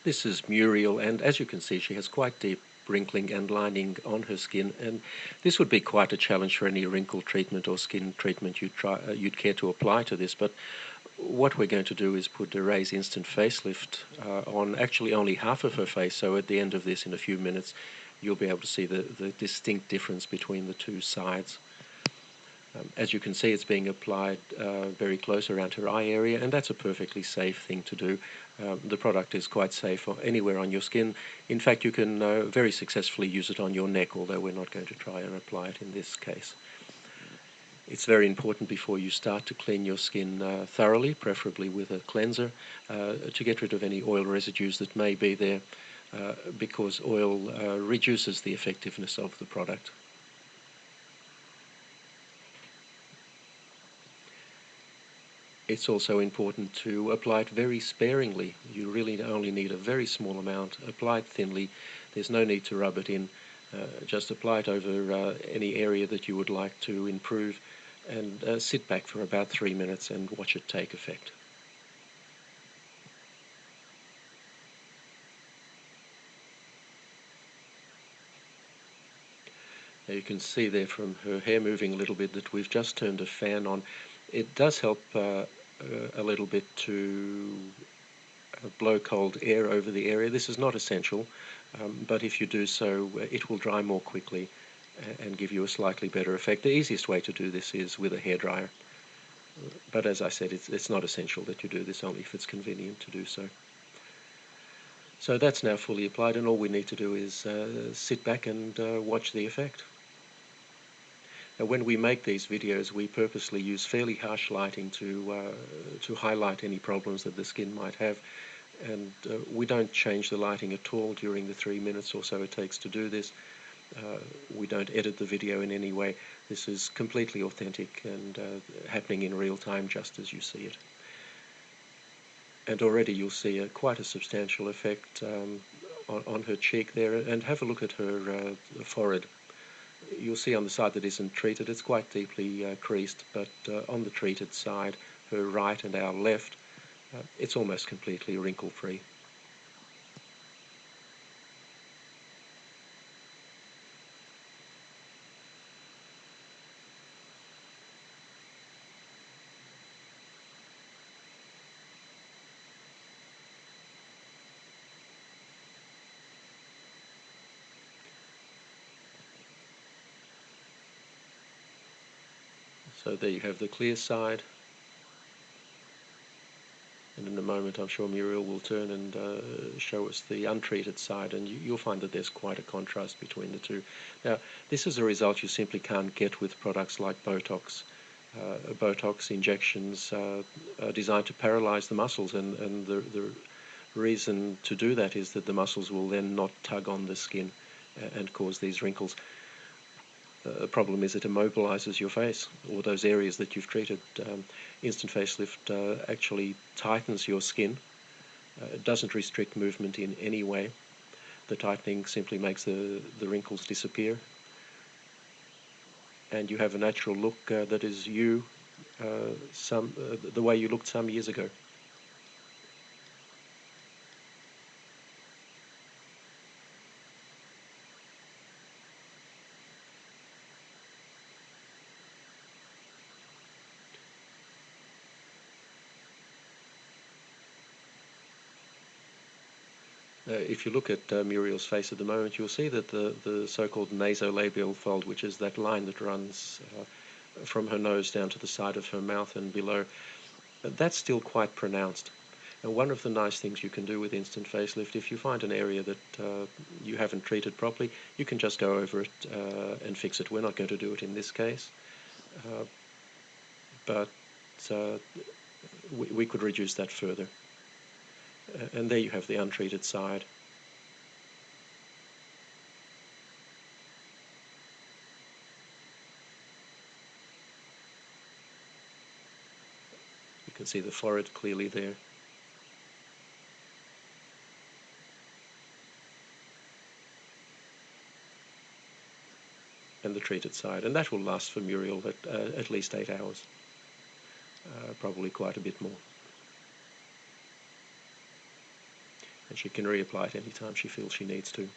This is Muriel, and as you can see, she has quite deep wrinkling and lining on her skin, and this would be quite a challenge for any wrinkle treatment or skin treatment you'd care to apply to this. But what we're going to do is put a Ray's Instant Facelift on actually only half of her face, so at the end of this, in a few minutes, you'll be able to see the distinct difference between the two sides. As you can see, it's being applied very close around her eye area, and that's a perfectly safe thing to do. The product is quite safe anywhere on your skin. In fact, you can very successfully use it on your neck, although we're not going to try and apply it in this case. It's very important before you start to clean your skin thoroughly, preferably with a cleanser, to get rid of any oil residues that may be there, because oil reduces the effectiveness of the product. It's also important to apply it very sparingly. You really only need a very small amount. Apply it thinly. There's no need to rub it in. Just apply it over any area that you would like to improve, and sit back for about 3 minutes and watch it take effect. Now you can see there from her hair moving a little bit that we've just turned a fan on. It does help a little bit to blow cold air over the area. This is not essential, but if you do so, it will dry more quickly and give you a slightly better effect. The easiest way to do this is with a hairdryer, but as I said, it's not essential that you do this, only if it's convenient to do so. So that's now fully applied, and all we need to do is sit back and watch the effect. Now, when we make these videos, we purposely use fairly harsh lighting to highlight any problems that the skin might have, and we don't change the lighting at all during the 3 minutes or so it takes to do this. We don't edit the video in any way. This is completely authentic and happening in real time, just as you see it. And already you'll see quite a substantial effect on her cheek there, and have a look at her forehead. You'll see on the side that isn't treated, it's quite deeply creased, but on the treated side, her right and our left, it's almost completely wrinkle-free. So there you have the clear side, and in a moment I'm sure Muriel will turn and show us the untreated side, and you'll find that there's quite a contrast between the two. Now, this is a result you simply can't get with products like Botox. Botox injections are designed to paralyze the muscles, and the reason to do that is that the muscles will then not tug on the skin and cause these wrinkles. The problem is it immobilizes your face, or those areas that you've treated. Instant facelift actually tightens your skin. It doesn't restrict movement in any way. The tightening simply makes the wrinkles disappear, and you have a natural look that is you, the way you looked some years ago. If you look at Muriel's face at the moment, you'll see that the so-called nasolabial fold, which is that line that runs from her nose down to the side of her mouth and below, that's still quite pronounced. And one of the nice things you can do with instant facelift, if you find an area that you haven't treated properly, you can just go over it and fix it. We're not going to do it in this case, but we could reduce that further. And there you have the untreated side. You can see the forehead clearly there. And the treated side. And that will last for Muriel at least 8 hours. Probably quite a bit more. and she can reapply it anytime she feels she needs to.